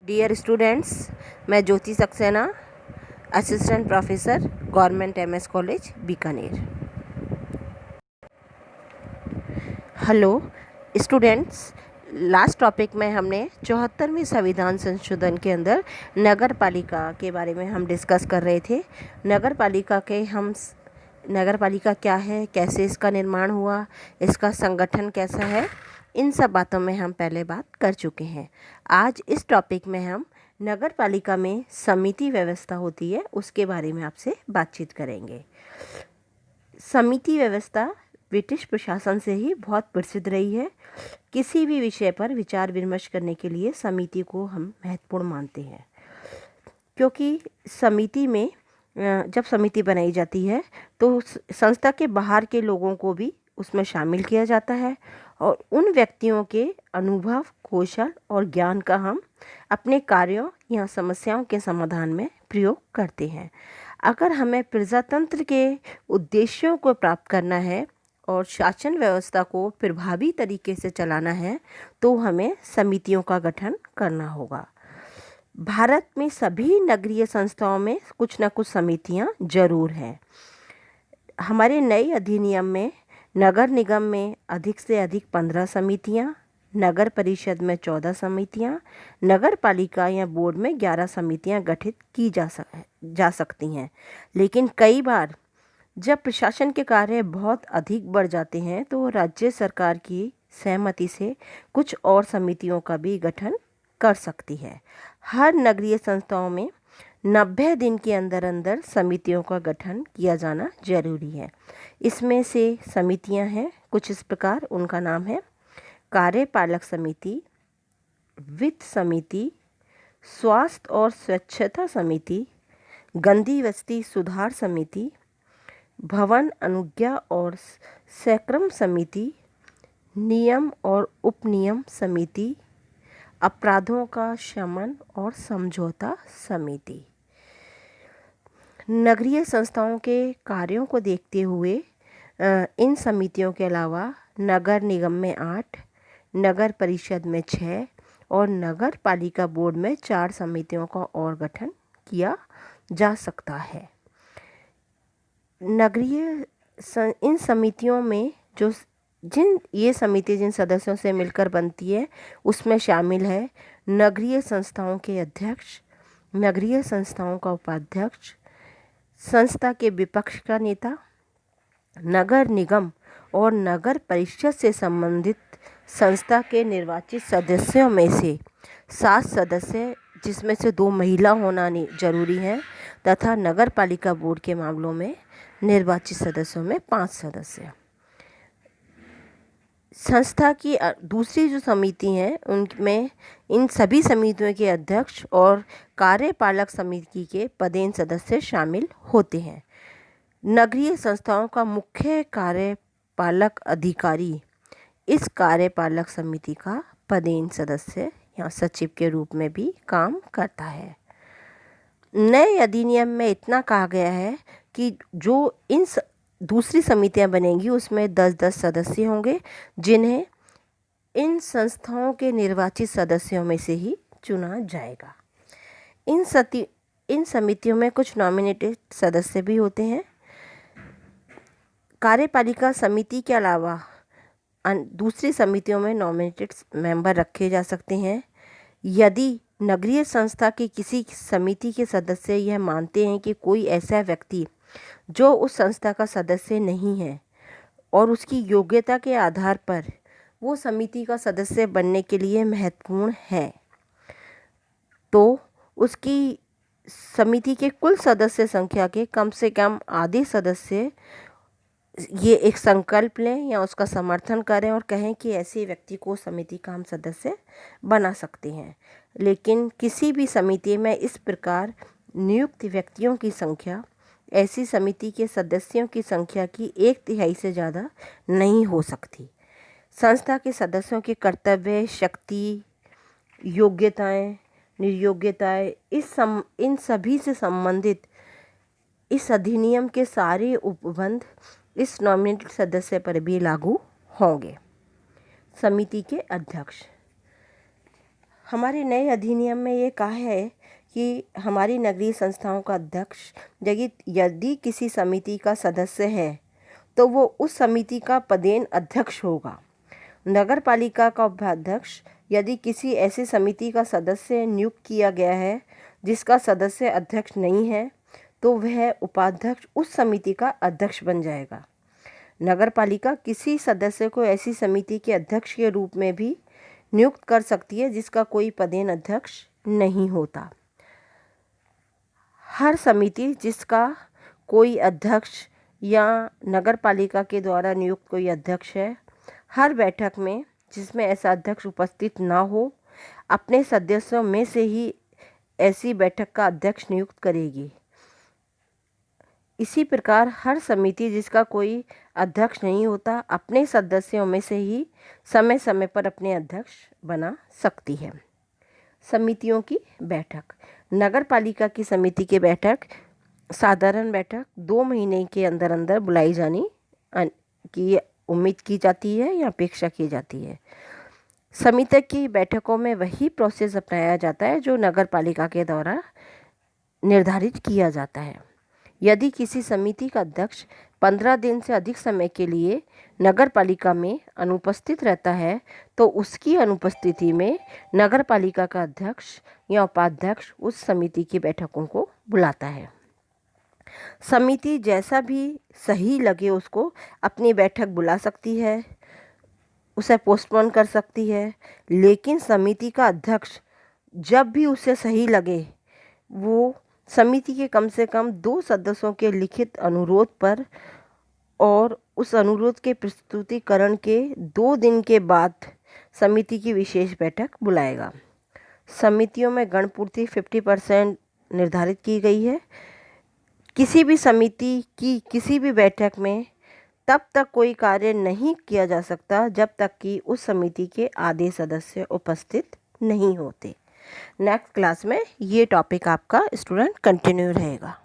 Dear students, मैं Jyoti Saxena, assistant professor, government MS college Bikaner. Hello students, last topic में हमने 74वें संविधान संशोधन के अंदर नगर पालिका के बारे में हम डिस्कस कर रहे थे। नगर पालिका क्या है, कैसे इसका निर्माण हुआ, इसका संगठन कैसा है, इन सब बातों में हम पहले बात कर चुके हैं। आज इस टॉपिक में हम नगर पालिका में समिति व्यवस्था होती है उसके बारे में आपसे बातचीत करेंगे। समिति व्यवस्था ब्रिटिश प्रशासन से ही बहुत प्रसिद्ध रही है। किसी भी विषय पर विचार विमर्श करने के लिए समिति को हम महत्वपूर्ण मानते हैं, क्योंकि समिति में जब समिति बनाई जाती है तो संस्था के बाहर के लोगों को भी उसमें शामिल किया जाता है और उन व्यक्तियों के अनुभव, कौशल और ज्ञान का हम अपने कार्यों या समस्याओं के समाधान में प्रयोग करते हैं। अगर हमें प्रजातंत्र के उद्देश्यों को प्राप्त करना है और शासन व्यवस्था को प्रभावी तरीके से चलाना है तो हमें समितियों का गठन करना होगा। भारत में सभी नगरीय संस्थाओं में कुछ न कुछ समितियां जरूर हैं। हमारे नए अधिनियम में नगर निगम में अधिक से अधिक 15 समितियां, नगर परिषद में 14 समितियां, नगर पालिका या बोर्ड में 11 समितियां गठित की जा सकती हैं। लेकिन कई बार जब प्रशासन के कार्य बहुत अधिक बढ़ जाते हैं तो राज्य सरकार की सहमति से कुछ और समितियों का भी गठन कर सकती है। हर नगरीय संस्थाओं में 90 दिन के अंदर अंदर समितियों का गठन किया जाना जरूरी है। इसमें से समितियां हैं कुछ इस प्रकार, उनका नाम है कार्यपालक समिति, वित्त समिति, स्वास्थ्य और स्वच्छता समिति, गंदी बस्ती सुधार समिति, भवन अनुज्ञा और सक्रम समिति, नियम और उपनियम समिति, अपराधों का शमन और समझौता समिति। नगरीय संस्थाओं के कार्यों को देखते हुए इन समितियों के अलावा नगर निगम में 8, नगर परिषद में 6 और नगर पालिका बोर्ड में 4 समितियों का और गठन किया जा सकता है। इन समितियों में ये समिति जिन सदस्यों से मिलकर बनती है उसमें शामिल है नगरीय संस्थाओं के अध्यक्ष, नगरीय संस्थाओं का उपाध्यक्ष, संस्था के विपक्ष का नेता, नगर निगम और नगर परिषद से संबंधित संस्था के निर्वाचित सदस्यों में से 7 सदस्य, जिसमें से 2 महिला होना जरूरी है, तथा नगर पालिका बोर्ड के मामलों में निर्वाचित सदस्यों में 5 सदस्य। संस्था की दूसरी जो समिति हैं उनमें इन सभी समितियों के अध्यक्ष और कार्यपालक समिति के पदेन सदस्य शामिल होते हैं। नगरीय संस्थाओं का मुख्य कार्यपालक अधिकारी इस कार्यपालक समिति का पदेन सदस्य या सचिव के रूप में भी काम करता है। नए अधिनियम में इतना कहा गया है कि जो इन दूसरी समितियां बनेंगी उसमें 10-10 सदस्य होंगे, जिन्हें इन संस्थाओं के निर्वाचित सदस्यों में से ही चुना जाएगा। इन समितियों में कुछ नॉमिनेटेड सदस्य भी होते हैं। कार्यपालिका समिति के अलावा दूसरी समितियों में नॉमिनेटेड मेंबर रखे जा सकते हैं। यदि नगरीय संस्था की किसी समिति के सदस्य यह मानते हैं कि कोई ऐसा व्यक्ति जो उस संस्था का सदस्य नहीं है और उसकी योग्यता के आधार पर वो समिति का सदस्य बनने के लिए महत्वपूर्ण है, तो उसकी समिति के कुल सदस्य संख्या के कम से कम आधे सदस्य ये एक संकल्प लें या उसका समर्थन करें और कहें कि ऐसे व्यक्ति को समिति का हम सदस्य बना सकते हैं। लेकिन किसी भी समिति में इस प्रकार नियुक्त व्यक्तियों की संख्या ऐसी समिति के सदस्यों की संख्या की 1/3 से ज़्यादा नहीं हो सकती। संस्था के सदस्यों के कर्तव्य, शक्ति, योग्यताएं, निर्योग्यताएं इन सभी से संबंधित इस अधिनियम के सारे उपबंध इस नॉमिनेटेड सदस्य पर भी लागू होंगे। समिति के अध्यक्ष हमारे नए अधिनियम में ये कहा है कि हमारी नगरीय संस्थाओं का अध्यक्ष यदि किसी समिति का सदस्य है तो वो उस समिति का पदेन अध्यक्ष होगा। नगर पालिका का उपाध्यक्ष यदि किसी ऐसी समिति का सदस्य नियुक्त किया गया है जिसका सदस्य अध्यक्ष नहीं है तो वह उपाध्यक्ष उस समिति का अध्यक्ष बन जाएगा। नगर पालिका किसी सदस्य को ऐसी समिति के अध्यक्ष के रूप में भी नियुक्त कर सकती है जिसका कोई पदेन अध्यक्ष नहीं होता। हर समिति जिसका कोई अध्यक्ष या नगर पालिका के द्वारा नियुक्त कोई अध्यक्ष है, हर बैठक में जिसमें ऐसा अध्यक्ष उपस्थित ना हो, अपने सदस्यों में से ही ऐसी बैठक का अध्यक्ष नियुक्त करेगी। इसी प्रकार हर समिति जिसका कोई अध्यक्ष नहीं होता, अपने सदस्यों में से ही समय समय पर अपने अध्यक्ष बना सकती है। समितियों की बैठक। नगर पालिका की समिति की बैठक साधारण बैठक 2 महीने के अंदर अंदर बुलाई जानी की उम्मीद की जाती है या अपेक्षा की जाती है। समिति की बैठकों में वही प्रोसेस अपनाया जाता है जो नगर पालिका के द्वारा निर्धारित किया जाता है। यदि किसी समिति का अध्यक्ष 15 दिन से अधिक समय के लिए नगर पालिका में अनुपस्थित रहता है तो उसकी अनुपस्थिति में नगर पालिका का अध्यक्ष या उपाध्यक्ष उस समिति की बैठकों को बुलाता है। समिति जैसा भी सही लगे उसको अपनी बैठक बुला सकती है, उसे पोस्टपोन कर सकती है, लेकिन समिति का अध्यक्ष जब भी उसे सही लगे वो समिति के कम से कम 2 सदस्यों के लिखित अनुरोध पर और उस अनुरोध के प्रस्तुतिकरण के 2 दिन के बाद समिति की विशेष बैठक बुलाएगा। समितियों में गणपूर्ति 50% निर्धारित की गई है। किसी भी समिति की किसी भी बैठक में तब तक कोई कार्य नहीं किया जा सकता जब तक कि उस समिति के आधे सदस्य उपस्थित नहीं होते। नेक्स्ट क्लास में ये टॉपिक आपका स्टूडेंट कंटिन्यू रहेगा।